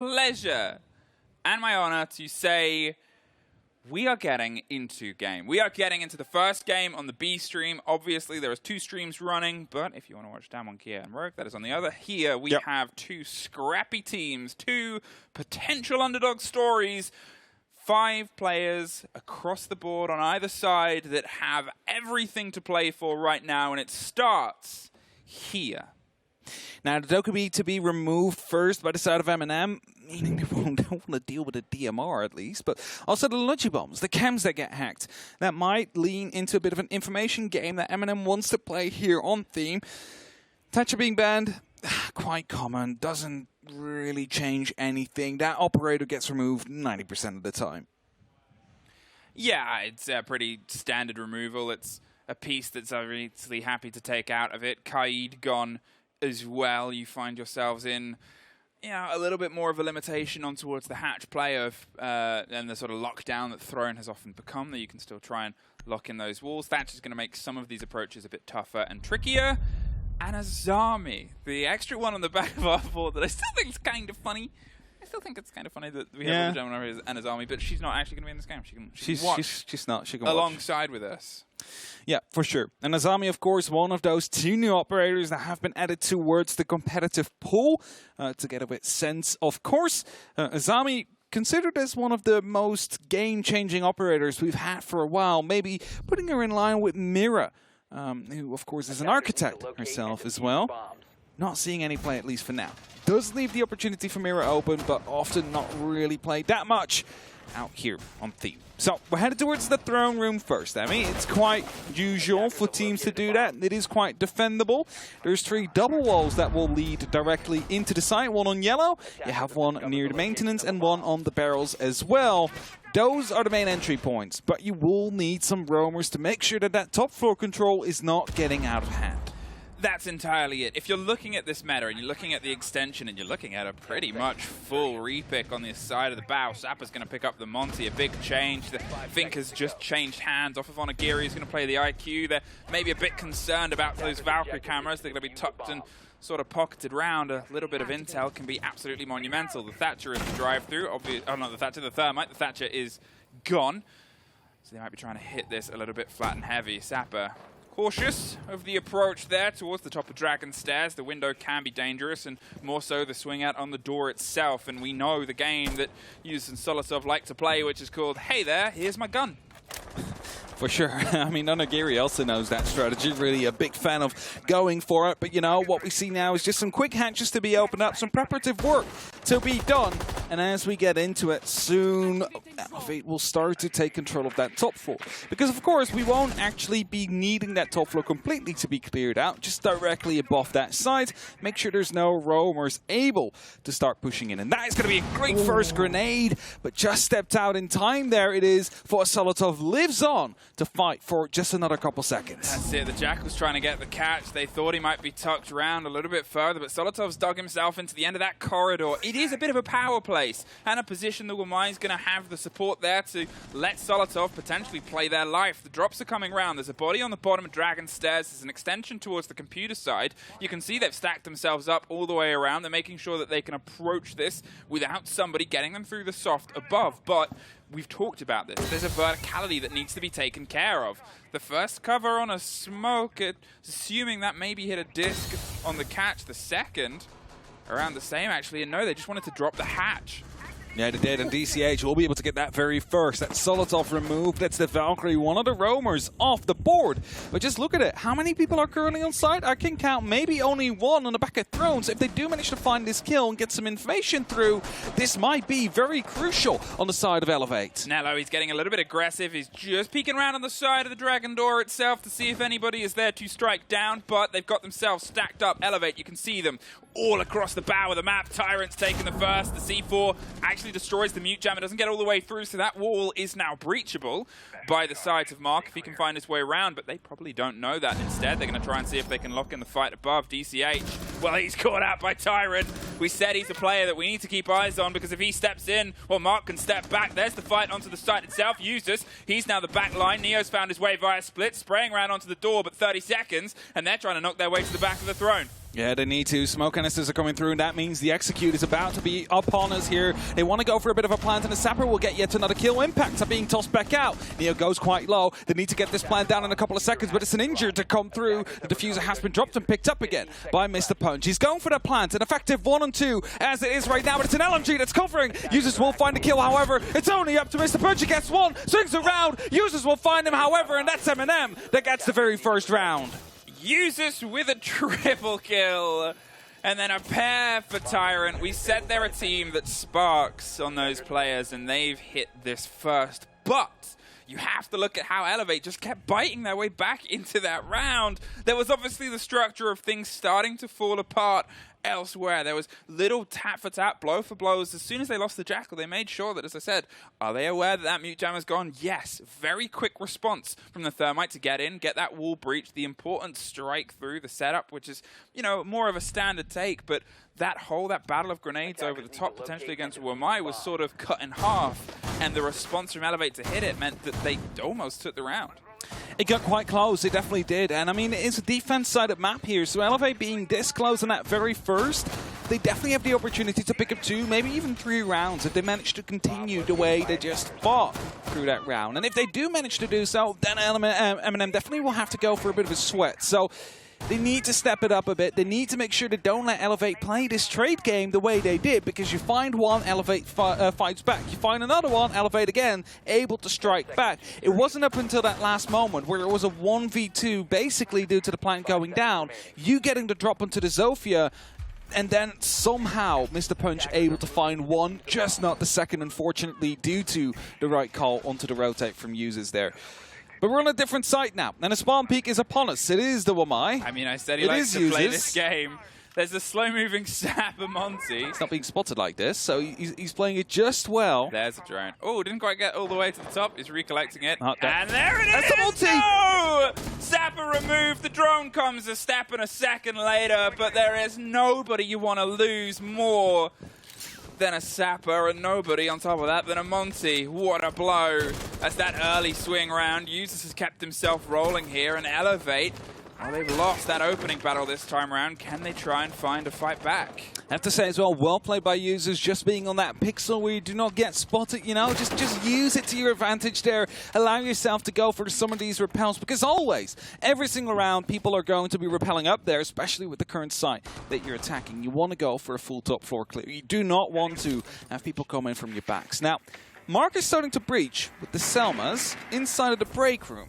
pleasure and my honor to say we are getting into game. We are getting into the first game on the B stream. Obviously, there is 2 streams running, but if you want to watch DAMWON, Kia, and Rogue, that is on the other. Here, we have 2 scrappy teams, 2 potential underdog stories, 5 players across the board on either side that have everything to play for right now, and it starts here. Now, the Dokkaebi to be removed first by the side of MNM, meaning they don't want to deal with a DMR at least, but also the Lungy Bombs, the chems that get hacked. That might lean into a bit of an information game that MNM wants to play here on theme. Thatcher being banned, quite common, doesn't really change anything. That operator gets removed 90% of the time. Yeah, it's a pretty standard removal. It's a piece that's obviously happy to take out of it. Kaid gone as well. You find yourselves in, a little bit more of a limitation on towards the hatch play of and the sort of lockdown that Throne has often become, that you can still try and lock in those walls. That's just going to make some of these approaches a bit tougher and trickier. And Azami, the extra one on the back of our board that I still think is kind of funny. I still think it's kind of funny that we have all the Gemini and Azami, but she's not actually going to be in this game. She can watch she's not. She can alongside with us. Yeah, for sure. And Azami, of course, one of those 2 new operators that have been added towards the competitive pool, together with Sense, of course. Azami considered as one of the most game-changing operators we've had for a while, maybe putting her in line with Mira, who, of course, is an architect herself as well. Not seeing any play, at least for now. Does leave the opportunity for Mira open, but often not really played that much out here on theme. So we're headed towards the throne room first. I mean, it's quite usual for teams to do that. It is quite defendable. There's 3 double walls that will lead directly into the site. 1 on yellow, you have 1 near the maintenance, and 1 on the barrels as well. Those are the main entry points, but you will need some roamers to make sure that that top floor control is not getting out of hand. That's entirely it. If you're looking at this meta and you're looking at the extension and you're looking at a pretty much full repick on this side of the bow, Sapper's going to pick up the Monty, a big change. The Fink has just changed hands off of Onigiri. He's going to play the IQ. They're maybe a bit concerned about those Valkyrie cameras. They're going to be tucked and sort of pocketed round. A little bit of intel can be absolutely monumental. The Thatcher is the drive-through. Oh, not the Thatcher, the Thermite. The Thatcher is gone. So they might be trying to hit this a little bit flat and heavy. Sapper cautious of the approach there towards the top of Dragon Stairs. The window can be dangerous, and more so the swing out on the door itself. And we know the game that Yuz and Solotov like to play, which is called, hey there, here's my gun. For sure. I mean, Onigiri also knows that strategy. Really a big fan of going for it. But, what we see now is just some quick hatches to be opened up, some preparative work to be done. And as we get into it, soon Elevate will start to take control of that top floor. Because, of course, we won't actually be needing that top floor completely to be cleared out. Just directly above that side. Make sure there's no roamers able to start pushing in. And that is going to be a great first grenade. But just stepped out in time there it is for Solotov lives on to fight for just another couple seconds. That's it. The Jackal's trying to get the catch. They thought he might be tucked around a little bit further, but Solotov's dug himself into the end of that corridor. It is a bit of a power place and a position that Wamai's going to have the support there to let Solotov potentially play their life. The drops are coming around. There's a body on the bottom of Dragon Stairs. There's an extension towards the computer side. You can see they've stacked themselves up all the way around. They're making sure that they can approach this without somebody getting them through the soft above. But we've talked about this. There's a verticality that needs to be taken care of. The first cover on a smoke, assuming that maybe hit a disc on the catch. The second, around the same actually. And no, they just wanted to drop the hatch. Yeah, they did, and DCH will be able to get that very first. That's Solotov removed. That's the Valkyrie, one of the roamers off the board. But just look at it. How many people are currently on site? I can count maybe only 1 on the back of Thrones. If they do manage to find this kill and get some information through, this might be very crucial on the side of Elevate. Nello, he's getting a little bit aggressive. He's just peeking around on the side of the Dragon Door itself to see if anybody is there to strike down, but they've got themselves stacked up. Elevate, you can see them all across the bow of the map. Tyrant's taking the first. The C4 actually destroys the mute jam. It doesn't get all the way through, so that wall is now breachable by the sides of Mark if he can find his way around, but they probably don't know that. Instead, they're going to try and see if they can lock in the fight above. DCH, well, he's caught out by Tyrant. We said he's a player that we need to keep eyes on, because if he steps in, well, Mark can step back. There's the fight onto the site itself. Eustace, he's now the back line. Neo's found his way via split, spraying around onto the door, but 30 seconds, and they're trying to knock their way to the back of the throne. Yeah, they need to. Smoke canisters are coming through, and that means the execute is about to be upon us here. They want to go for a bit of a plant, and the Sapper will get yet another kill. Impacts are being tossed back out. Neo goes quite low. They need to get this plant down in a couple of seconds, but it's an injury to come through. The diffuser has been dropped and picked up again by Mr. Punch. He's going for the plant, an effective 1 and 2 as it is right now, but it's an LMG that's covering. Users will find a kill, however. It's only up to Mr. Punch. He gets one, swings around. Users will find him, however, and that's Eminem that gets the very first round. Users with a triple kill. And then a pair for Tyrant. We said they're a team that sparks on those players, and they've hit this first. But you have to look at how Elevate just kept biting their way back into that round. There was obviously the structure of things starting to fall apart elsewhere. There was little tap-for-tap, blow-for-blows. As soon as they lost the Jackal, they made sure that, as I said, are they aware that that Mute Jammer's gone? Yes. Very quick response from the Thermite to get in, get that wall breached, the important strike through the setup, which is, you know, more of a standard take, but that battle of grenades over the top, potentially against Wamai, was sort of cut in half, and the response from Elevate to hit it meant that they almost took the round. It got quite close, it definitely did. And I mean, it's a defense-sided map here, so Elevate being this close on that very first, they definitely have the opportunity to pick up 2, maybe even 3 rounds if they manage to continue the way they just fought through that round. And if they do manage to do so, then Eminem definitely will have to go for a bit of a sweat. So they need to step it up a bit. They need to make sure they don't let Elevate play this trade game the way they did, because you find one, Elevate fights back. You find another one, Elevate again, able to strike back. It wasn't up until that last moment where it was a 1v2, basically due to the plant going down, you getting the drop onto the Zofia, and then somehow Mr. Punch able to find one, just not the second, unfortunately, due to the right call onto the rotate from users there. But we're on a different site now, and a spawn peak is upon us. It is the Wamai. I mean, I said he likes to play this game. There's a slow-moving Sapper Monty. He's not being spotted like this, so he's playing it just well. There's a drone. Oh, didn't quite get all the way to the top. He's recollecting it. And there it is! That's a multi! No! Sapper removed. The drone comes a step and a second later, but there is nobody you want to lose more than a Sapper, and nobody on top of that than a Monty. What a blow. As that early swing round, Users has kept himself rolling here, and Elevate, well, they've lost that opening battle this time around. Can they try and find a fight back? I have to say as well, well played by Users, just being on that pixel where you do not get spotted, you know, just use it to your advantage there. Allow yourself to go for some of these repels, because always, every single round, people are going to be repelling up there, especially with the current site that you're attacking. You want to go for a full top floor clear. You do not want to have people come in from your backs. Now, Mark is starting to breach with the Selmas inside of the break room.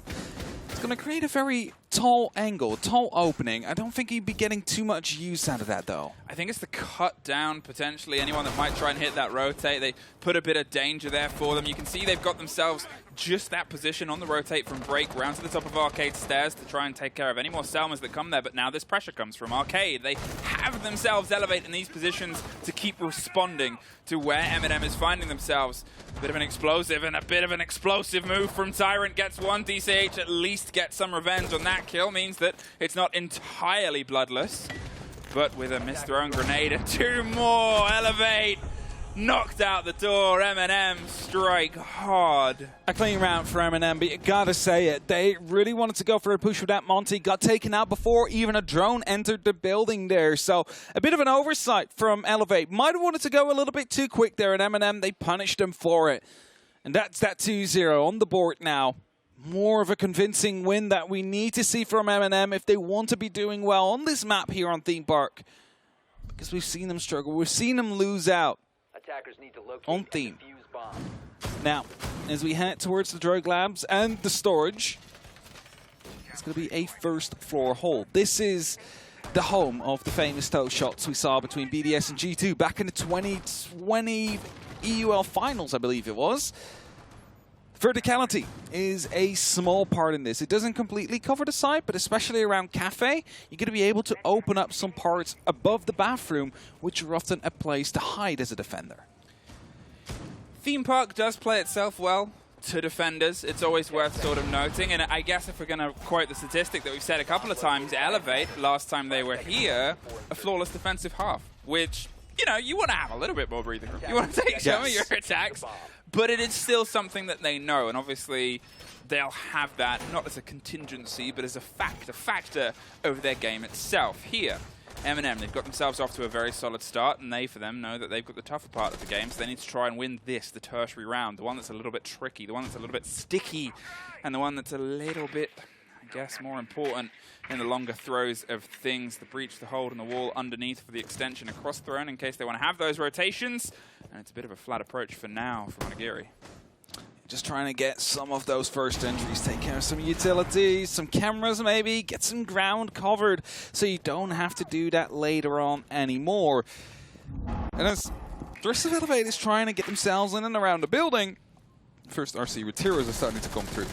It's going to create a very tall angle, tall opening. I don't think he'd be getting too much use out of that, though. I think it's the cut down, potentially. Anyone that might try and hit that rotate, they put a bit of danger there for them. You can see they've got themselves just that position on the rotate from break round to the top of Arcade stairs to try and take care of any more Selmas that come there. But now this pressure comes from Arcade. They have themselves Elevate in these positions to keep responding to where Eminem is finding themselves. A bit of an explosive and a bit of an explosive move from Tyrant. Gets one. DCH at least gets some revenge on that kill. Means that it's not entirely bloodless. But with a misthrown grenade and 2 more, Elevate knocked out the door. Eminem strike hard. A clean round for Eminem, but you gotta say it. They really wanted to go for a push with that Monty. Got taken out before even a drone entered the building there. So a bit of an oversight from Elevate. Might have wanted to go a little bit too quick there, and Eminem, they punished him for it. And that's that 2-0 on the board now. More of a convincing win that we need to see from Eminem if they want to be doing well on this map here on Theme Park. Because we've seen them struggle. We've seen them lose out Need to locate on Theme. bomb. Now, as we head towards the drug labs and the storage, it's going to be a first floor hold. This is the home of the famous toe shots we saw between BDS and G2 back in the 2020 EUL finals, I believe it was. Verticality is a small part in this. It doesn't completely cover the site, but especially around Cafe, you're going to be able to open up some parts above the bathroom, which are often a place to hide as a defender. Theme Park does play itself well to defenders. It's always worth sort of noting. And I guess if we're going to quote the statistic that we've said a couple of times, Elevate, last time they were here, a flawless defensive half, which, you know, you want to have a little bit more breathing room. You want to take some of your attacks. But it is still something that they know, and obviously they'll have that, not as a contingency, but as a factor over their game itself. Here, Eminem, they've got themselves off to a very solid start, and they, for them, know that they've got the tougher part of the game, so they need to try and win this, the tertiary round, the one that's a little bit tricky, the one that's a little bit sticky, and the one that's a little bit, I guess, more important in the longer throws of things. The breach, the hold, and the wall underneath for the extension across throne in case they want to have those rotations, and it's a bit of a flat approach for now from Onigiri. Just trying to get some of those first entries, take care of some utilities, some cameras maybe, get some ground covered so you don't have to do that later on anymore. And as the rest of Elevate is trying to get themselves in and around the building, first RC Retiros are starting to come through.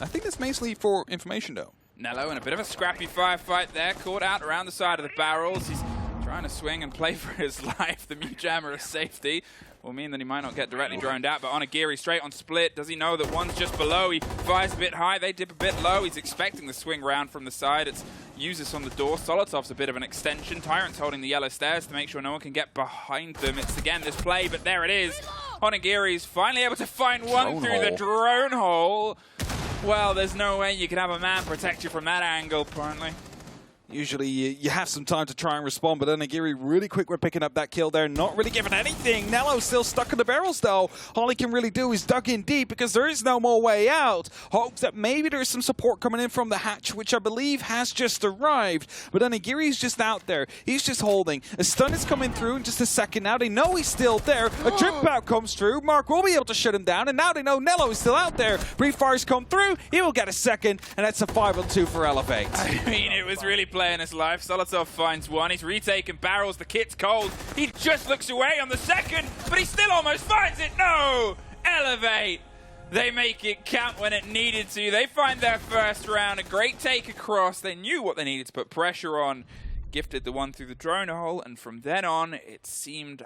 I think that's mainly for information though. Nello in a bit of a scrappy firefight there, caught out around the side of the barrels. He's trying to swing and play for his life. The Pyjamas safety will mean that he might not get directly droned out, but Onigiri straight on split. Does he know that one's just below? He fires a bit high, they dip a bit low. He's expecting the swing round from the side. It's Usus on the door. Solotov's a bit of an extension. Tyrant's holding the yellow stairs to make sure no one can get behind them. It's again this play, but there it is. Onigiri's finally able to find one through the drone hole. Well, there's no way you can have a man protect you from that angle, apparently. Usually you have some time to try and respond, but Onigiri really quick with picking up that kill there, not really giving anything. Nello's still stuck in the barrels though. All he can really do is dug in deep because there is no more way out. Hopes that maybe there's some support coming in from the hatch, which I believe has just arrived. But Onigiri's just out there. He's just holding. A stun is coming through in just a second now. They know he's still there. A drip out comes through. Mark will be able to shut him down, and now they know Nello is still out there. Brief fires come through. He will get a second, and that's a 5-on-2 for Elevate. I mean, it was really playing his life. Solotov finds one. He's retaken barrels. The kit's cold. He just looks away on the second, but he still almost finds it. No! Elevate. They make it count when it needed to. They find their first round. A great take across. They knew what they needed to put pressure on. Gifted the one through the drone hole, and from then on, it seemed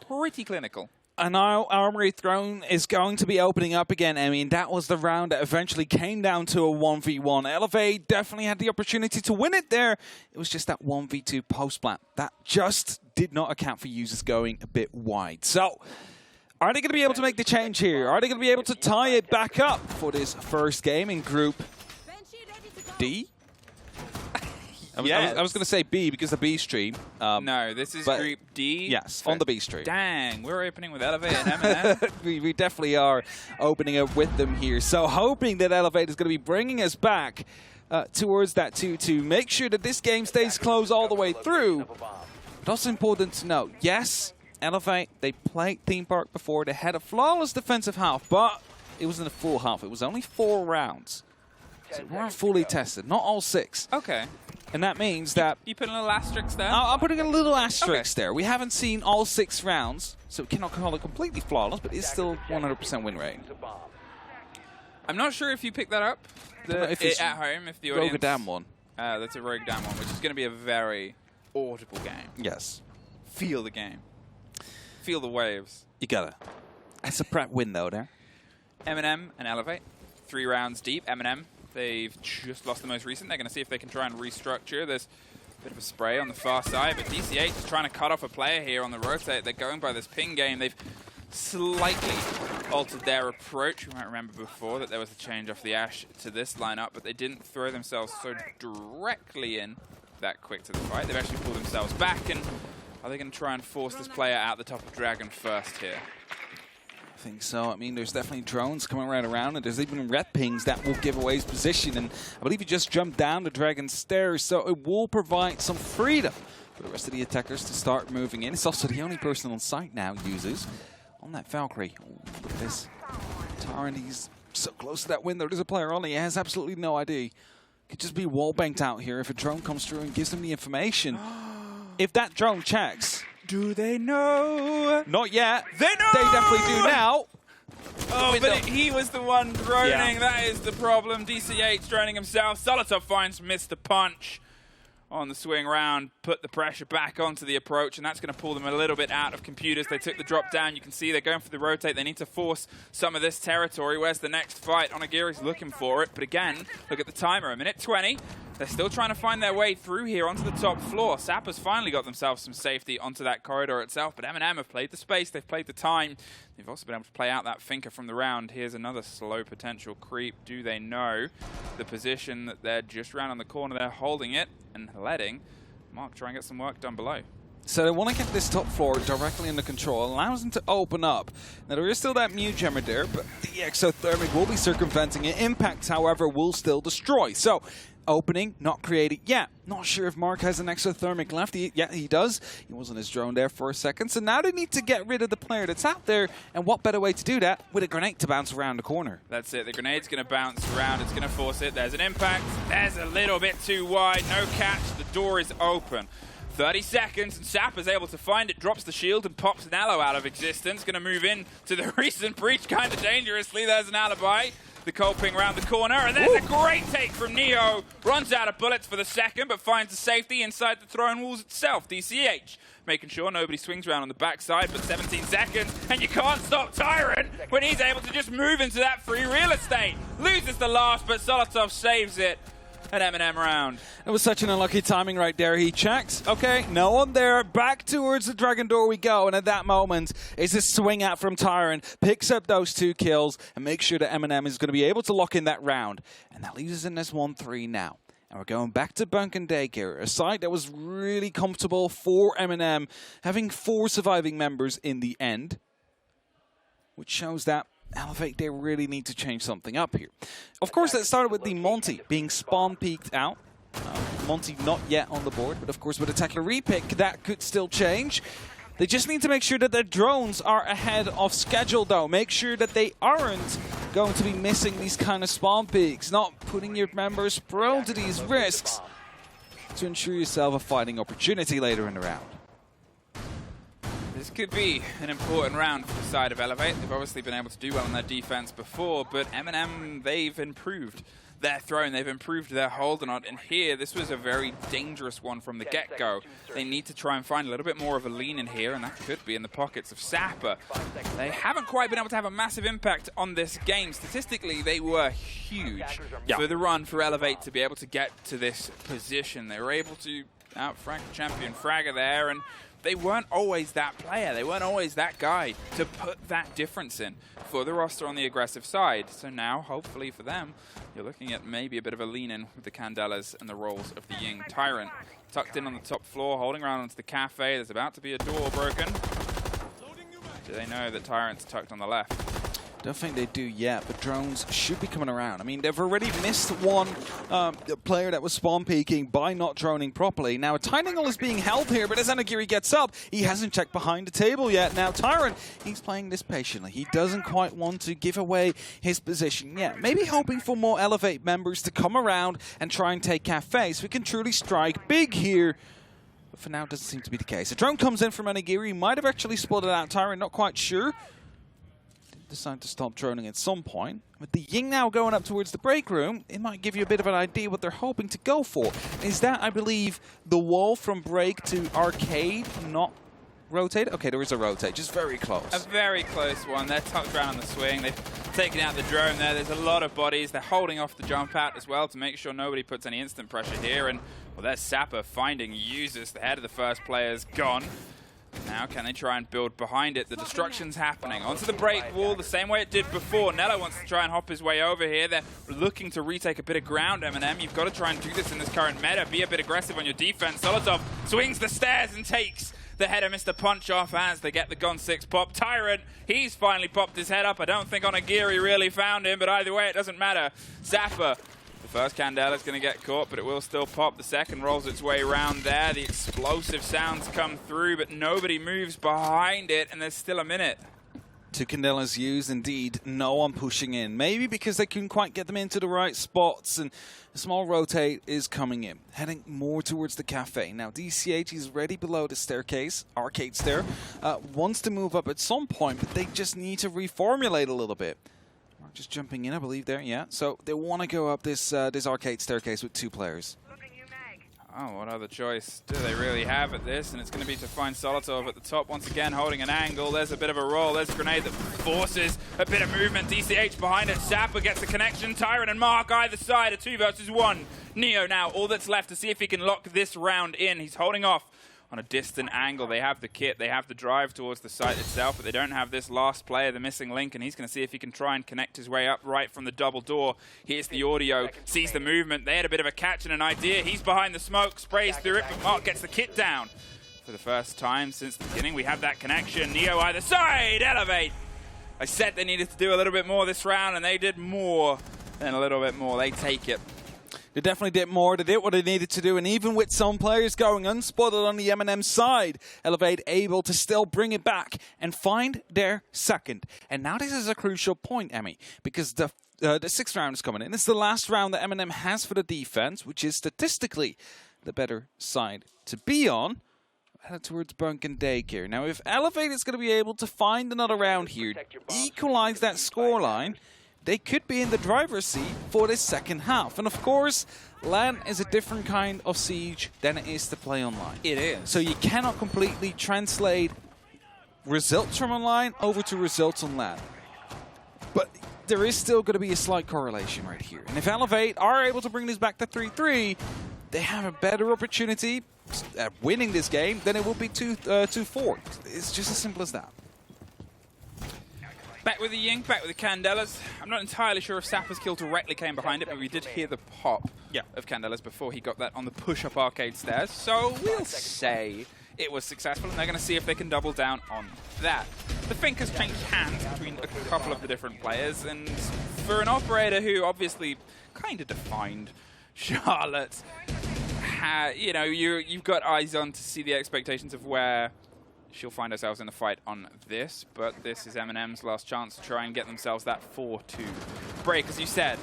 pretty clinical. And now Armory Throne is going to be opening up again. I mean, that was the round that eventually came down to a 1v1. Elevate definitely had the opportunity to win it there. It was just that 1v2 post-plant. That just did not account for users going a bit wide. So, are they going to be able to make the change here? Are they going to be able to tie it back up for this first game in Group D? I was going to say B because the B stream. No, this is Group D. Yes, on the B stream. Dang, we're opening with Elevate and Eminem. we definitely are opening up with them here. So hoping that Elevate is going to be bringing us back towards that 2-2. Make sure that this game stays close all the way through. But also important to note, yes, Elevate, they played Theme Park before. They had a flawless defensive half, but it wasn't a full half. It was only 4 rounds. So we weren't fully tested, not all 6. Okay. And that means that... You put a little asterisk there? I'm putting a little asterisk there. We haven't seen all 6 rounds, so we cannot call it completely flawless, but it's still 100% win rate. I'm not sure if you picked that up at home, if the audience... Rogue DAMWON. That's a Rogue DAMWON, which is going to be a very audible game. Yes. Feel the game. Feel the waves. You gotta. That's a prep win, though, there. Eminem and Elevate. 3 rounds deep. Eminem. They've just lost the most recent. They're going to see if they can try and restructure. There's a bit of a spray on the far side, but DCH is trying to cut off a player here on the rotate. They're going by this ping game. They've slightly altered their approach. You might remember before that there was a change off the Ash to this lineup, but they didn't throw themselves so directly in that quick to the fight. They've actually pulled themselves back, and are they going to try and force this player out the top of Dragon first here? I think so. I mean, there's definitely drones coming right around, and there's even red pings that will give away his position. And I believe he just jumped down the Dragon's stairs, so it will provide some freedom for the rest of the attackers to start moving in. It's also the only person on site now, Users, on that Valkyrie. Ooh, look at this. Tyrant, he's so close to that window. There's a player on it. He has absolutely no idea. Could just be wall banked out here if a drone comes through and gives him the information. If that drone checks... Do they know? Not yet. They know! They definitely do now. Oh, but he was the one droning. Yeah. That is the problem. DCH droning himself. Solotov finds Mr. Punch on the swing round. Put the pressure back onto the approach, and that's going to pull them a little bit out of computers. They took the drop down. You can see they're going for the rotate. They need to force some of this territory. Where's the next fight? Onigiri's looking for it. But again, look at the timer. A minute 20. They're still trying to find their way through here onto the top floor. Sapper's finally got themselves some safety onto that corridor itself, but MNM have played the space, they've played the time. They've also been able to play out that Finker from the round. Here's another slow potential creep. Do they know the position that they're just round on the corner? They're holding it and letting Mark, try and get some work done below. So they want to get this top floor directly under control, allows them to open up. Now there is still that Mew Gemmer there, but the exothermic will be circumventing it. Impact, however, will still destroy. So opening, not created yet. Not sure if Mark has an exothermic left. Yeah, he does. He was on his drone there for a second. So now they need to get rid of the player that's out there. And what better way to do that with a grenade to bounce around the corner? That's it. The grenade's going to bounce around. It's going to force it. There's an impact. There's a little bit too wide. No catch. The door is open. 30 seconds, and Sapper's able to find it, drops the shield, and pops Nello out of existence. Going to move in to the recent breach kind of dangerously. There's an alibi. The cold ping around the corner, and there's a great take from Neo. Runs out of bullets for the second, but finds the safety inside the throne walls itself. DCH making sure nobody swings around on the backside, but 17 seconds, and you can't stop Tyrant when he's able to just move into that free real estate. Loses the last, but Solotov saves it. An Eminem round. It was such an unlucky timing right there. He checked. Okay, no one there. Back towards the Dragon Door we go. And at that moment, is a swing out from Tyrant. Picks up those 2 kills and makes sure that Eminem is going to be able to lock in that round. And that leaves us in this 1-3 now. And we're going back to Bunk and Daycare, a side that was really comfortable for Eminem, having 4 surviving members in the end, which shows that Elevate, they really need to change something up here. Of course, that started with the Monty being spawn peeked out. Monty not yet on the board, but of course with a tackler repick, that could still change. They just need to make sure that their drones are ahead of schedule, though. Make sure that they aren't going to be missing these kind of spawn peaks, not putting your members prone to these risks to ensure yourself a fighting opportunity later in the round. This could be an important round for the side of Elevate. They've obviously been able to do well on their defense before, but Eminem, they've improved their throne, they've improved their hold, and here, this was a very dangerous one from the get-go. They need to try and find a little bit more of a lean in here, and that could be in the pockets of Sapper. They haven't quite been able to have a massive impact on this game. Statistically, they were huge for the run for Elevate to be able to get to this position. They were able to out-frag champion Fragger there, and they weren't always that player. They weren't always that guy to put that difference in for the roster on the aggressive side. So now, hopefully for them, you're looking at maybe a bit of a lean in with the Candelas and the roles of the Ying. Tyrant tucked in on the top floor, holding around onto the cafe. There's about to be a door broken. Do they know that Tyrant's tucked on the left? Don't think they do yet, but drones should be coming around. I mean, they've already missed one player that was spawn peeking by not droning properly. Now, a tight angle is being held here, but as Anagiri gets up, he hasn't checked behind the table yet. Now, Tyrant, he's playing this patiently. He doesn't quite want to give away his position yet. Maybe hoping for more Elevate members to come around and try and take Cafe so we can truly strike big here. But for now, it doesn't seem to be the case. A drone comes in from Anagiri. Might have actually spotted out Tyrant, not quite sure. Decide to stop droning at some point. With the Ying now going up towards the break room, it might give you a bit of an idea what they're hoping to go for. Is that, I believe, the wall from break to arcade not rotated? Okay, there is a rotate, just very close. A very close one. They're tucked around on the swing. They've taken out the drone there. There's a lot of bodies. They're holding off the jump out as well to make sure nobody puts any instant pressure here. And, well, there's Sapper finding users. The head of the first player's gone. Now, can they try and build behind it? The destruction's happening. Onto the break wall, the same way it did before. Nello wants to try and hop his way over here. They're looking to retake a bit of ground, Eminem. You've got to try and do this in this current meta. Be a bit aggressive on your defense. Solotov swings the stairs and takes the head of Mr. Punch off as they get the Gun 6 pop. Tyrant, he's finally popped his head up. I don't think Onagiri really found him, but either way, it doesn't matter. Sapper. First Candela is going to get caught, but it will still pop. The second rolls its way around there. The explosive sounds come through, but nobody moves behind it, and there's still a minute. 2 Candelas used, indeed. No one pushing in. Maybe because they couldn't quite get them into the right spots, and a small rotate is coming in, heading more towards the cafe. Now, DCH is ready below the staircase. Arcade's there. Wants to move up at some point, but they just need to reformulate a little bit. Just jumping in, I believe, there, yeah. So they want to go up this arcade staircase with 2 players. Oh, what other choice do they really have at this? And it's going to be to find Solotov at the top once again, holding an angle. There's a bit of a roll. There's a grenade that forces a bit of movement. DCH behind it. Sapper gets the connection. Tyrant and Mark either side. A 2 versus 1. Neo now, all that's left to see if he can lock this round in. He's holding off on a distant angle. They have the kit, they have the drive towards the site itself, but they don't have this last player, the missing link, and he's going to see if he can try and connect his way up right from the double door. Here's the audio, sees the movement. They had a bit of a catch and an idea. He's behind the smoke, sprays through it, but Mark gets the kit down. For the first time since the beginning, we have that connection. Neo either side, Elevate. I said they needed to do a little bit more this round, and they did more than a little bit more. They take it. They definitely did more. They did what they needed to do. And even with some players going unspotted on the MNM side, Elevate able to still bring it back and find their second. And now this is a crucial point, Emmy, because the 6th round is coming in. It's the last round that MNM has for the defense, which is statistically the better side to be on. Headed towards Bunk and Daycare. Now, if Elevate is going to be able to find another round here, equalize that scoreline, they could be in the driver's seat for this second half. And of course, LAN is a different kind of siege than it is to play online. It is. So you cannot completely translate results from online over to results on LAN. But there is still going to be a slight correlation right here. And if Elevate are able to bring this back to 3-3, they have a better opportunity at winning this game than it will be 2-4. It's just as simple as that. Back with the Ying, back with the Candelas. I'm not entirely sure if Sapper's kill directly came behind it, but we did hear the pop of Candelas before he got that on the push-up arcade stairs. So we'll say it was successful, and they're going to see if they can double down on that. The Fink has changed hands between a couple of the different players, and for an operator who obviously kind of defined Charlotte, you know, you've got eyes on to see the expectations of where she'll find herself in the fight on this, but this is Eminem's last chance to try and get themselves that 4-2 break. As you said,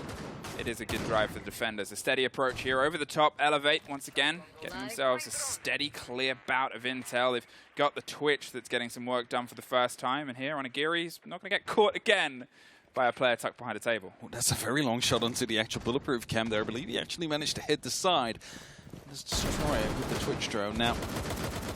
it is a good drive for the defenders. A steady approach here over the top. Elevate, once again, getting themselves a steady, clear bout of intel. They've got the Twitch that's getting some work done for the first time, and here on Agiri, he's not going to get caught again by a player tucked behind a table. Oh, that's a very long shot onto the actual bulletproof cam there. I believe he actually managed to hit the side. Let's destroy it with the Twitch drone now.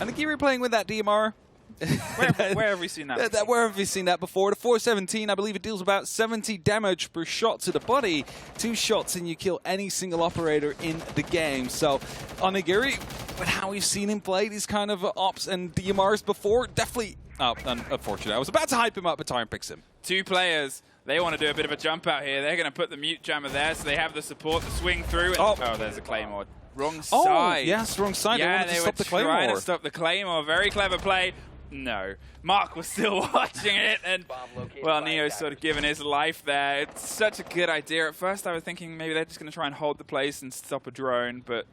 And Agiri playing with that DMR. Where have we seen that? Where have we seen that before? The 417, I believe it deals about 70 damage per shot to the body. 2 shots and you kill any single operator in the game. So Onigiri, with how we've seen him play these kind of ops and DMRs before, definitely unfortunate. I was about to hype him up, but Time picks him. 2 players. They want to do a bit of a jump out here. They're going to put the mute jammer there, so they have the support to swing through. And oh, there's a Claymore. Wrong side. Oh, yes, wrong side. Yeah, they wanted to stop the Claymore. Trying to stop the Claymore. Very clever play. No. Mark was still watching it, and, well, Neo's sort of given his life there. It's such a good idea. At first, I was thinking maybe they're just going to try and hold the place and stop a drone, but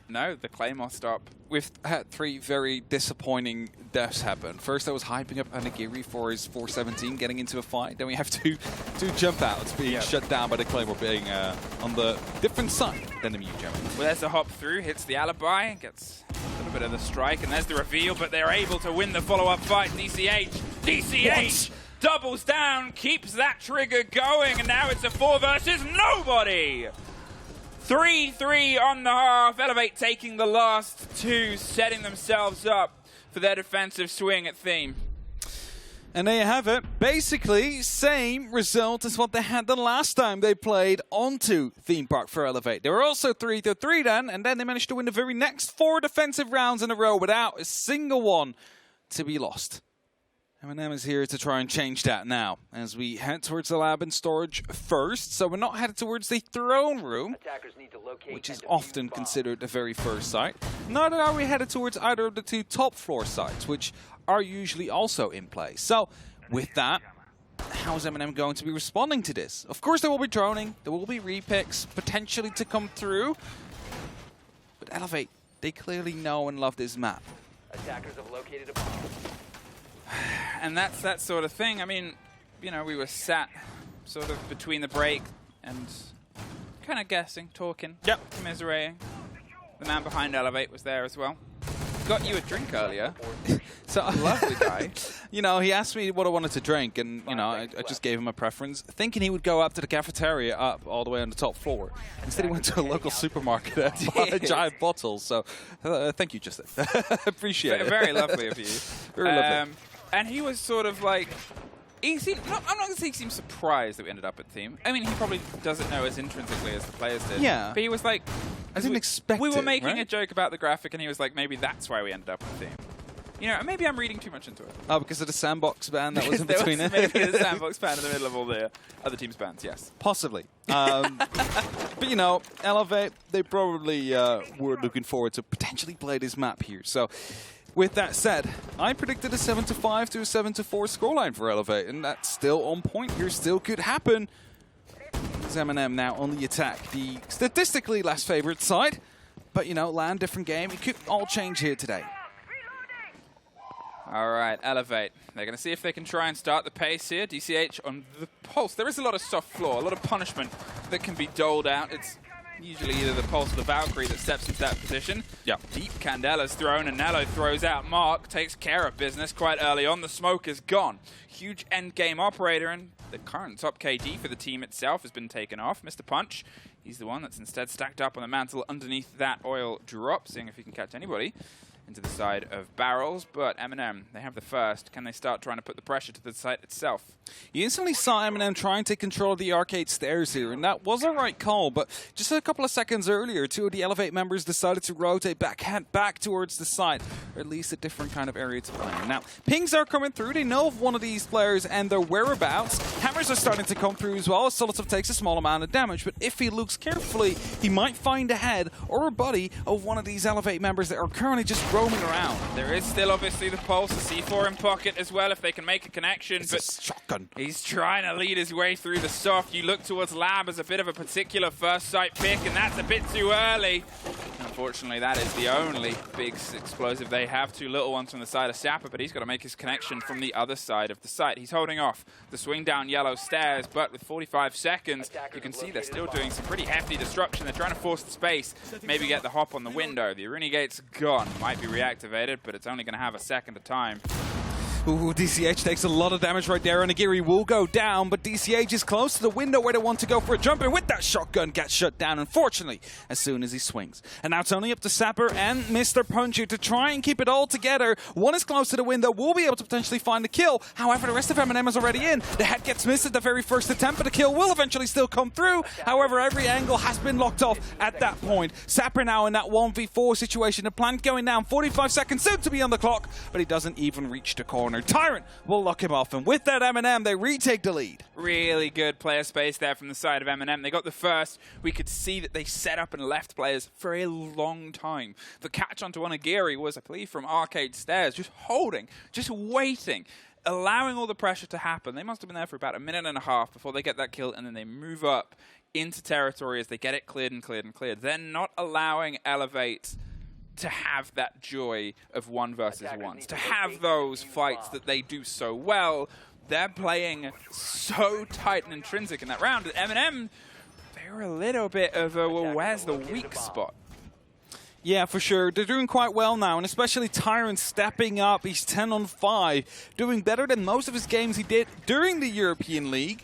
no, the Claymore stop. We've had 3 very disappointing deaths happen. First, I was hyping up Onigiri for his 417 getting into a fight. Then we have two jump outs being shut down by the Claymore being on the different side than the mute jammer. Well, there's a hop through, hits the alibi, gets a little bit of the strike, and there's the reveal, but they're able to win the follow-up fight. DCH doubles down, keeps that trigger going, and now it's a 4 versus nobody. 3-3 on the half. Elevate taking the last 2, setting themselves up for their defensive swing at Theme. And there you have it. Basically, same result as what they had the last time they played onto Theme Park for Elevate. They were also 3-3 then, and then they managed to win the very next 4 defensive rounds in a row without a single one to be lost. MNM is here to try and change that now, as we head towards the lab and storage first. So we're not headed towards the throne room, which is often considered the very first site. Neither are we headed towards either of the 2 top floor sites, which are usually also in play. So with that, how is MNM going to be responding to this? Of course, there will be droning, there will be repicks potentially to come through, but Elevate, they clearly know and love this map. Attackers have located a bomb. And that's that sort of thing. I mean, you know, we were sat sort of between the break and kind of guessing, talking, commiserating. The man behind Elevate was there as well. Got you a drink earlier. So lovely guy. You know, he asked me what I wanted to drink, and you know, I just gave him a preference, thinking he would go up to the cafeteria up all the way on the top floor. Instead, he went to a local supermarket and bought a giant bottle. So, thank you, Justin. Appreciate it. Very lovely of you. Very lovely. And he was sort of like, he seemed, I'm not going to say he seemed surprised that we ended up at Theme. I mean, he probably doesn't know as intrinsically as the players did. Yeah. But he was like, I didn't expect it. We were making right? a joke about the graphic, and he was like, maybe that's why we ended up with the theme. You know, maybe I'm reading too much into it. Oh, because of the Sandbox ban that was in between it? Maybe the Sandbox ban in the middle of all the other teams' bans, yes. Possibly. But, you know, Elevate, they probably were looking forward to potentially play this map here. So, with that said, I predicted a 7-5 to a 7-4 scoreline for Elevate, and that's still on point here, still could happen. It's MNM now on the attack, the statistically less favorite side. But, you know, land, different game. It could all change here today. All right, Elevate. They're going to see if they can try and start the pace here. DCH on the pulse. There is a lot of soft floor, a lot of punishment that can be doled out. It's usually either the pulse or the Valkyrie that steps into that position. Yeah. Deep Candela's thrown, and Nello throws out Mark, takes care of business quite early on. The smoke is gone. Huge end game operator, and the current top KD for the team itself has been taken off. Mr. Punch, he's the one that's instead stacked up on the mantle underneath that oil drop, seeing if he can catch anybody into the side of barrels. But Eminem, they have the first. Can they start trying to put the pressure to the site itself? You instantly saw Eminem trying to control the arcade stairs here, and that was a right call, but just a couple of seconds earlier, two of the Elevate members decided to rotate back towards the site, or at least a different kind of area to play in. Now, pings are coming through. They know of one of these players and their whereabouts. Hammers are starting to come through as well. Solitov takes a small amount of damage, but if he looks carefully, he might find a head or a buddy of one of these Elevate members that are currently just roaming around. There is still obviously the pulse, the C4 in pocket as well if they can make a connection. It's but a shotgun. He's trying to lead his way through the soft. You look towards Lab as a bit of a particular first sight pick, and that's a bit too early. Unfortunately, that is the only big explosive they have. Two little ones from the side of Sapper, but he's got to make his connection from the other side of the site. He's holding off the swing down yellow stairs, but with 45 seconds, you can see they're still doing some pretty hefty destruction. They're trying to force the space, maybe get the hop on the window. The Aruni gate's gone. Might be reactivated, but it's only going to have a second of time. Ooh, DCH takes a lot of damage right there, and Agiri will go down, but DCH is close to the window where they want to go for a jump, and with that shotgun gets shut down, unfortunately, as soon as he swings. And now it's only up to Sapper and Mr. Puncher to try and keep it all together. One is close to the window, will be able to potentially find the kill. However, the rest of MNM is already in. The head gets missed at the very first attempt, but the kill will eventually still come through. However, every angle has been locked off at that point. Sapper now in that 1v4 situation. The plant going down, 45 seconds soon to be on the clock, but he doesn't even reach the corner. Tyrant will lock him off, and with that MNM, they retake the lead. Really good player space there from the side of MNM. They got the first. We could see that they set up and left players for a long time. The catch onto Onigiri was, I believe, from arcade stairs, just holding, just waiting, allowing all the pressure to happen. They must have been there for about a minute and a half before they get that kill, and then they move up into territory as they get it cleared and cleared and cleared. They're not allowing Elevate to have that joy of 1 versus 1s, to have those fights that they do so well. They're playing so tight and intrinsic in that round. Eminem, they were a little bit of a, well, where's the weak spot? Yeah, for sure. They're doing quite well now, and especially Tyrant stepping up. He's 10 on 5, doing better than most of his games he did during the European League.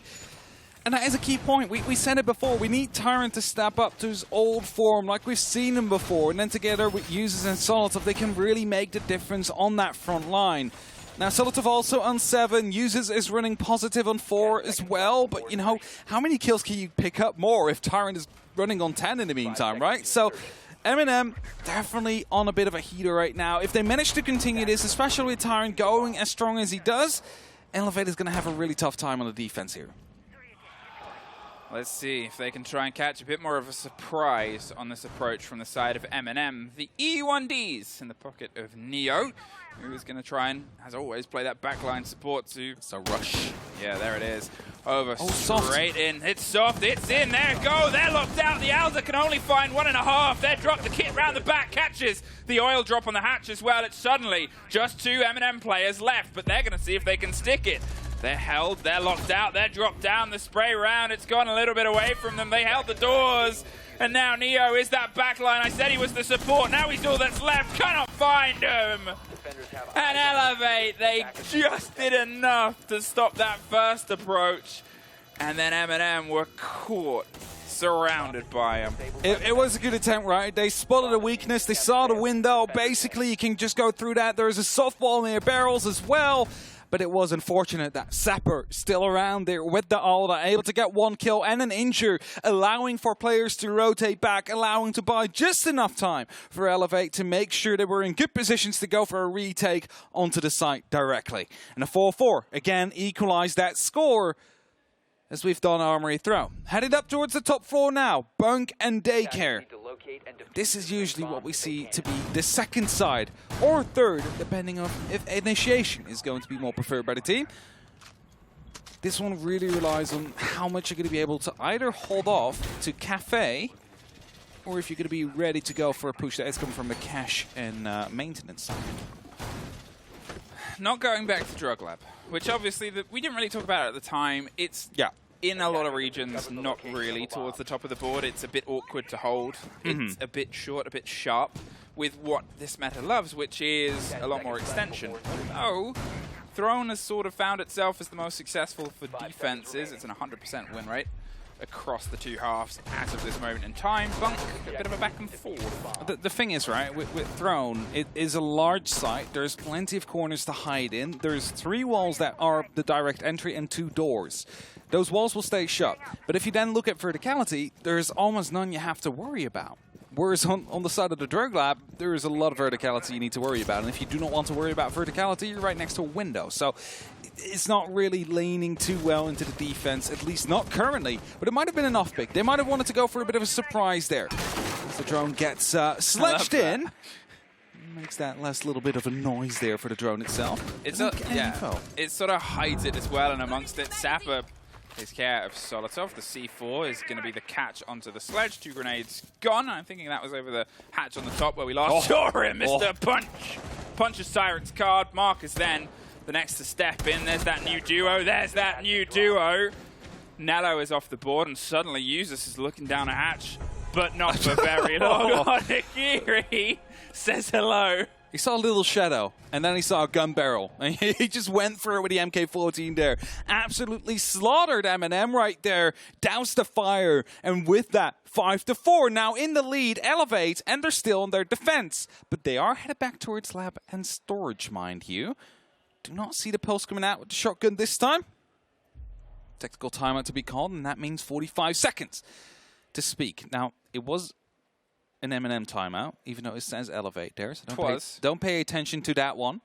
And that is a key point. We said it before. We need Tyrant to step up to his old form like we've seen him before. And then together with Users and Solitov, they can really make the difference on that front line. Now, Solitov also on 7. Users is running positive on 4 as well. But, you know, how many kills can you pick up more if Tyrant is running on 10 in the meantime, right? So Eminem definitely on a bit of a heater right now. If they manage to continue this, especially with Tyrant going as strong as he does, Elevate is going to have a really tough time on the defense here. Let's see if they can try and catch a bit more of a surprise on this approach from the side of MNM. The E1Ds in the pocket of Neo, who is going to try and, as always, play that backline support to... It's a rush. Yeah, there it is. Over, soft. straight in. It's soft, it's in, there it go. They're locked out. The Alza can only find 1.5. They drop the kit round the back, catches the oil drop on the hatch as well. It's suddenly just 2 MNM players left, but they're going to see if they can stick it. They're held, they're locked out, they're dropped down, the spray round, it's gone a little bit away from them. They held the doors, and now Neo is that backline. I said he was the support, now he's all that's left, cannot find him. And Elevate, they just did enough to stop that first approach. And then MNM were caught, surrounded by him. It was a good attempt, right? They spotted a weakness, they saw the window. Basically, you can just go through that. There's a softball near barrels as well. but it was unfortunate that Sapper still around there with the Alda, able to get 1 kill and an injure, allowing for players to rotate back, allowing to buy just enough time for Elevate to make sure they were in good positions to go for a retake onto the site directly. And a 4-4 again equalized that score as we've done Armory Throw. Headed up towards the top floor now, Bunk and Daycare. This is usually what we see to be the second side, or third, depending on if initiation is going to be more preferred by the team. This one really relies on how much you're going to be able to either hold off to Cafe, or if you're going to be ready to go for a push that is coming from the cash and maintenance side. Not going back to Drug Lab, which obviously we didn't really talk about it at the time. It's in a lot of regions, not really towards the top of the board. It's a bit awkward to hold. It's a bit short, a bit sharp with what this meta loves, which is a lot more extension. Oh, Throne has sort of found itself as the most successful for defenses. It's an 100% win rate across the two halves as of this moment in time. Bunk, a bit of a back and forth. The thing is, right, with Throne, it is a large site. There's plenty of corners to hide in. There's 3 walls that are the direct entry and 2 doors. Those walls will stay shut. But if you then look at verticality, there's almost none you have to worry about. Whereas on the side of the Drug Lab, there is a lot of verticality you need to worry about. And if you do not want to worry about verticality, you're right next to a window. So it's not really leaning too well into the defense, at least not currently. But it might have been an off-pick. They might have wanted to go for a bit of a surprise there. As the drone gets sledged in. Makes that last little bit of a noise there for the drone itself. It sort of hides it as well, and amongst it, Sapper takes care of Solotov. The C4 is going to be the catch onto the sledge. 2 grenades gone. I'm thinking that was over the hatch on the top where we last saw him. Mr. Punch. Punches Cyrex card. Marcus then the next to step in. There's that new duo. There's that new duo. Nello is off the board, and suddenly Usus is looking down a hatch, but not for very long. Onigiri says hello. He saw a little shadow, and then he saw a gun barrel. And he just went for it with the MK14 there. Absolutely slaughtered Eminem right there. Doused the fire. And with that, 5-4. Now in the lead, Elevate, and they're still in their defense. But they are headed back towards lab and storage, mind you. Do not see the pulse coming out with the shotgun this time. Technical timeout to be called, and that means 45 seconds to speak. Now, it was an Eminem timeout, even though it says Elevate there. So don't pay attention to that one.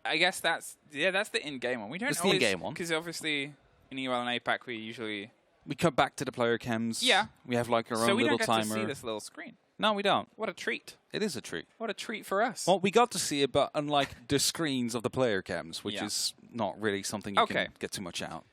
I guess that's the in-game one. We don't it's the in-game one. Because obviously in EUL and APAC we come back to the player chems. Yeah. We have like our own little timer. So we don't get to see this little screen. No, we don't. What a treat. It is a treat. What a treat for us. Well, we got to see it, but unlike the screens of the player cams, which is not really something you can get too much out.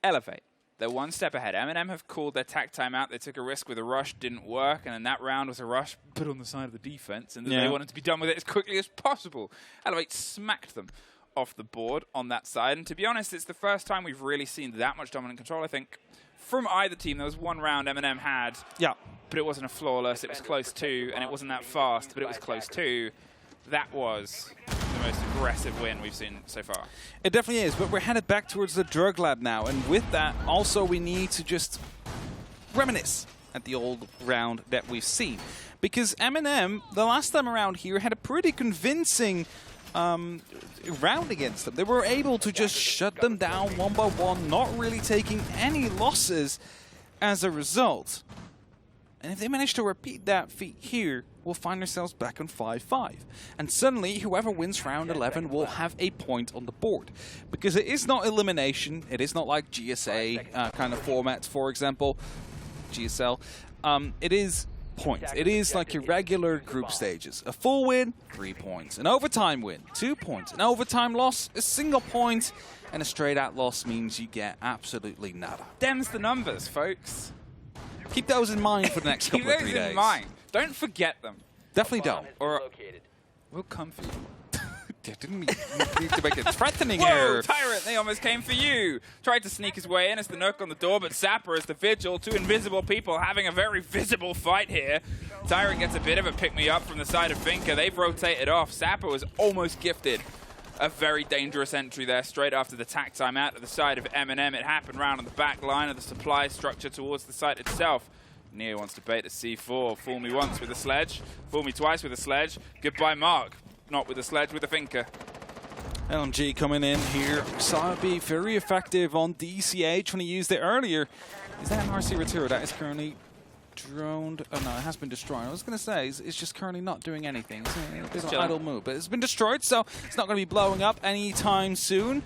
Elevate. They're one step ahead. Eminem have called their tack timeout. They took a risk with a rush, didn't work, and then that round was a rush put on the side of the defense, and they wanted to be done with it as quickly as possible. Elevate smacked them off the board on that side, and to be honest, it's the first time we've really seen that much dominant control, I think, from either team. There was one round Eminem had, but it wasn't a flawless. It was close to, and it wasn't that fast, but it was close to. That was the most aggressive win we've seen so far. It definitely is, but we're headed back towards the Drug Lab now, and with that, also we need to just reminisce at the old round that we've seen. Because Eminem, the last time around here, had a pretty convincing round against them. They were able to just shut them down one by one, not really taking any losses as a result. And if they manage to repeat that feat here, we'll find ourselves back on 5-5. And suddenly, whoever wins round 11 will have a point on the board. Because it is not elimination. It is not like GSA kind of formats, for example. GSL. It is points. It is like your regular group stages. A full win, 3 points. An overtime win, 2 points. An overtime loss, a single point. And a straight-out loss means you get absolutely nada. Them's the numbers, folks. Keep those in mind for the next couple of 3 days. Keep those in mind. Don't forget them. Definitely don't. Or we'll come for you. Didn't need to make it threatening Whoa, here. Tyrant, they almost came for you. Tried to sneak his way in as the knock on the door, but Sapper is the vigil. 2 invisible people having a very visible fight here. Tyrant gets a bit of a pick-me-up from the side of Finka. They've rotated off. Sapper was almost gifted a very dangerous entry there straight after the tack time out at the side of Eminem. It happened round on the back line of the supply structure towards the site itself. Neo wants to bait a C4. Fool me once with a sledge. Fool me twice with a sledge. Goodbye, Mark. Not with a sledge, with a Finka. LMG coming in here. Saw it be very effective on DCH when he used it earlier. Is that an RC Retiro? That is currently droned. Oh no, it has been destroyed. I was going to say, it's just currently not doing anything. It's a bit of an idle move, but it's been destroyed, so it's not going to be blowing up anytime soon.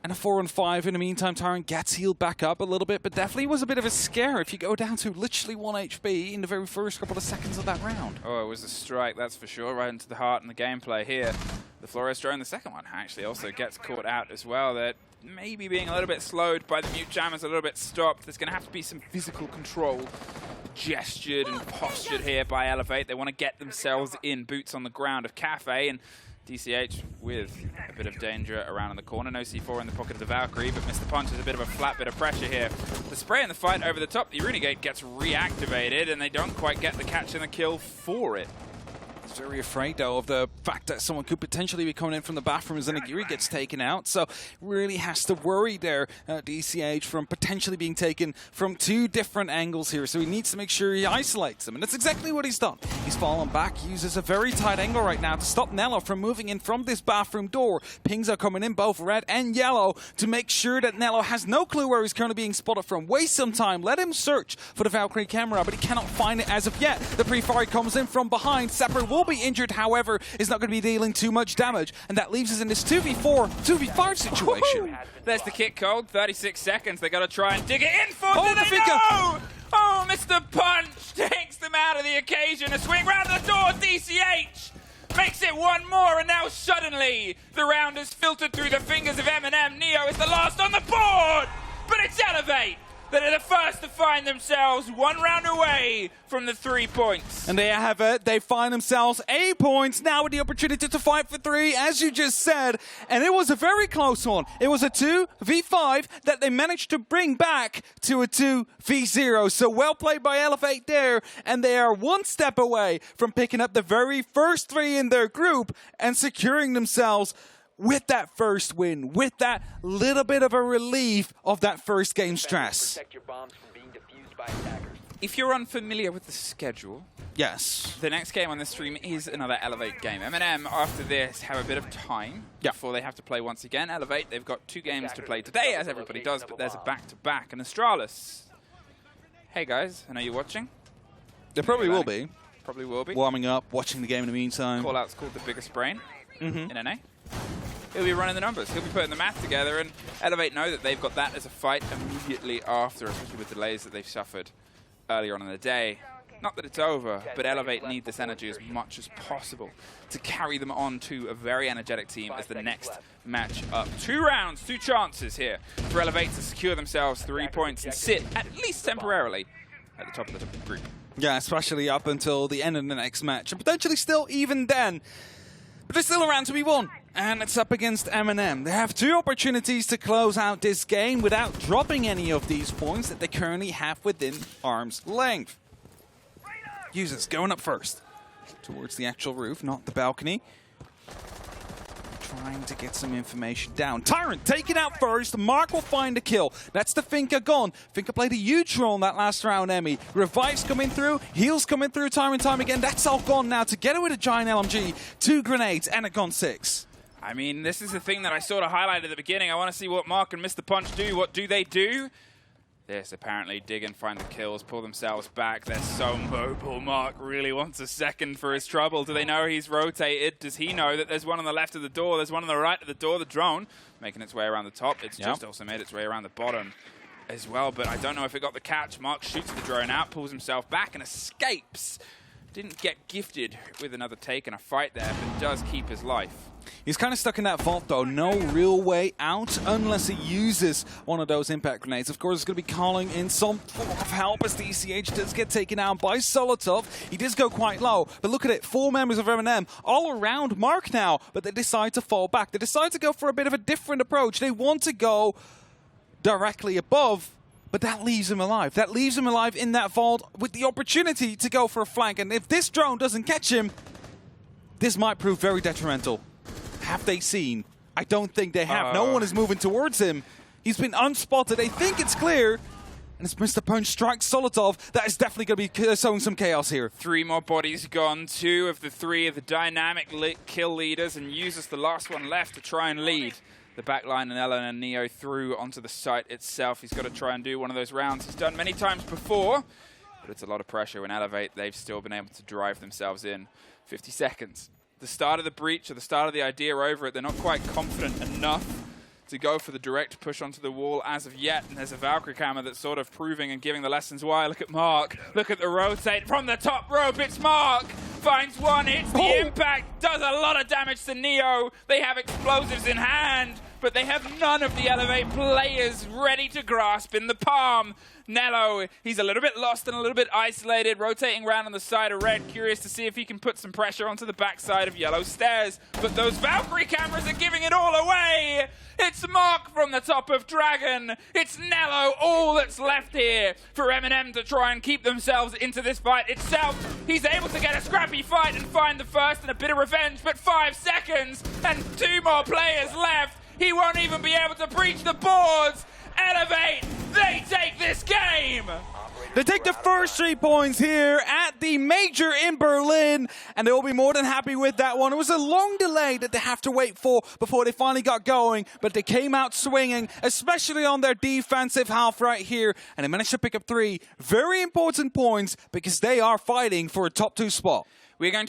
And a 4-on-5 in the meantime. Tyrant gets healed back up a little bit, but definitely was a bit of a scare if you go down to literally 1 HP in the very first couple of seconds of that round. Oh, it was a strike, that's for sure, right into the heart and the gameplay here. The Flores drone, the second one, actually also gets caught out as well. That maybe being a little bit slowed by the Pyjamas, a little bit stopped. There's going to have to be some physical control gestured and postured here by Elevate. They want to get themselves in, boots on the ground of Cafe, and DCH with a bit of danger around in the corner. No C4 in the pocket of the Valkyrie, but Mr. Punch is a bit of a flat bit of pressure here. The spray and the fight over the top, the Renegade gets reactivated, and they don't quite get the catch and the kill for it. He's very afraid, though, of the fact that someone could potentially be coming in from the bathroom as Anagiri gets taken out. So really has to worry there, DCH, from potentially being taken from 2 different angles here. So he needs to make sure he isolates them. And that's exactly what he's done. He's fallen back, uses a very tight angle right now to stop Nello from moving in from this bathroom door. Pings are coming in, both red and yellow, to make sure that Nello has no clue where he's currently being spotted from. Waste some time. Let him search for the Valkyrie camera, but he cannot find it as of yet. The pre-fire comes in from behind. Sepper will be injured, however, is not going to be dealing too much damage, and that leaves us in this 2v4, 2v5 situation. There's the kick code, 36 seconds. They got to try and dig it in for Oh, the finger! Oh, Mr. Punch takes them out of the occasion. A swing round the door, DCH makes it one more, and now suddenly the round is filtered through the fingers of Eminem. Neo is the last on the board, but it's Elevate that are the first to find themselves 1 round away from the 3 points. And there you have it. They find themselves 8 points now with the opportunity to fight for 3, as you just said. And it was a very close one. It was a 2v5 that they managed to bring back to a 2v0. So well played by Elevate there. And they are 1 step away from picking up the very first 3 in their group and securing themselves with that first win, with that little bit of a relief of that first game stress. Protect your bombs from being defused by attackers. If you're unfamiliar with the schedule, Yes. the next game on this stream is another Elevate game. MNM, after this, have a bit of time before they have to play once again. Elevate, they've got 2 games to play today, as everybody does, but there's a back-to-back. And Astralis, hey guys, I know you're watching. There probably will be. Probably will be. Warming up, watching the game in the meantime. Call-out's called the biggest brain in NA. He'll be running the numbers. He'll be putting the math together, and Elevate know that they've got that as a fight immediately after, especially with delays that they've suffered earlier on in the day. Not that it's over, but Elevate need this energy as much as possible to carry them on to a very energetic team as the next match up. 2 rounds, 2 chances here for Elevate to secure themselves 3 points and sit, at least temporarily, at the top of the group. Yeah, especially up until the end of the next match, and potentially still even then. But there's still a round to be won, and it's up against MNM. They have 2 opportunities to close out this game without dropping any of these points that they currently have within arm's length. Users going up first towards the actual roof, not the balcony. Trying to get some information down. Tyrant taken out first. Mark will find a kill. That's the Finka gone. Finka played a huge role in that last round, Emmy. Revives coming through. Heals coming through time and time again. That's all gone now. Together with a giant LMG, 2 grenades, and a Gun 6. I mean, this is the thing that I sort of highlighted at the beginning. I want to see what Mark and Mr. Punch do. What do they do? This, apparently, dig and find the kills, pull themselves back. They're so mobile. Mark really wants a second for his trouble. Do they know he's rotated? Does he know that there's one on the left of the door? There's one on the right of the door. The drone making its way around the top. It's just also made its way around the bottom as well, but I don't know if it got the catch. Mark shoots the drone out, pulls himself back, and escapes. Didn't get gifted with another take and a fight there, but does keep his life. He's kind of stuck in that vault, though. No real way out unless he uses one of those impact grenades. Of course, it's going to be calling in some form of help as DCH does get taken out by Solotov. He does go quite low, but look at it. 4 members of MNM all around Mark now, but they decide to fall back. They decide to go for a bit of a different approach. They want to go directly above, but that leaves him alive. That leaves him alive in that vault with the opportunity to go for a flank. And if this drone doesn't catch him, this might prove very detrimental. Have they seen? I don't think they have. No one is moving towards him. He's been unspotted. They think it's clear, And it's Mr. Punch strikes Solotov. That is definitely going to be sowing some chaos here. 3 more bodies gone, 2 of the 3 of the dynamic kill leaders, and uses the last one left to try and lead the backline and Ellen and Neo through onto the site itself. He's got to try and do one of those rounds he's done many times before, but it's a lot of pressure when Elevate, they've still been able to drive themselves in. 50 seconds. The start of the breach or the start of the idea over it, they're not quite confident enough to go for the direct push onto the wall as of yet. And there's a Valkyrie camera that's sort of proving and giving the lessons why. Look at Mark. Look at the rotate from the top rope. It's Mark. Finds one, hits the impact, does a lot of damage to Neo. They have explosives in hand, but they have none of the Elevate players ready to grasp in the palm. Nello, he's a little bit lost and a little bit isolated, rotating around on the side of red, curious to see if he can put some pressure onto the backside of yellow stairs. But those Valkyrie cameras are giving it all away. It's Mark from the top of Dragon. It's Nello, all that's left here for Eminem to try and keep themselves into this fight itself. He's able to get a scrappy fight and find the first and a bit of revenge, but 5 seconds and 2 more players left. He won't even be able to breach the boards. Elevate, they take this game! They take the first 3 points here at the Major in Berlin, and they will be more than happy with that one. It was a long delay that they have to wait for before they finally got going, but they came out swinging, especially on their defensive half right here, and they managed to pick up 3 very important points because they are fighting for a top 2 spot. We're going to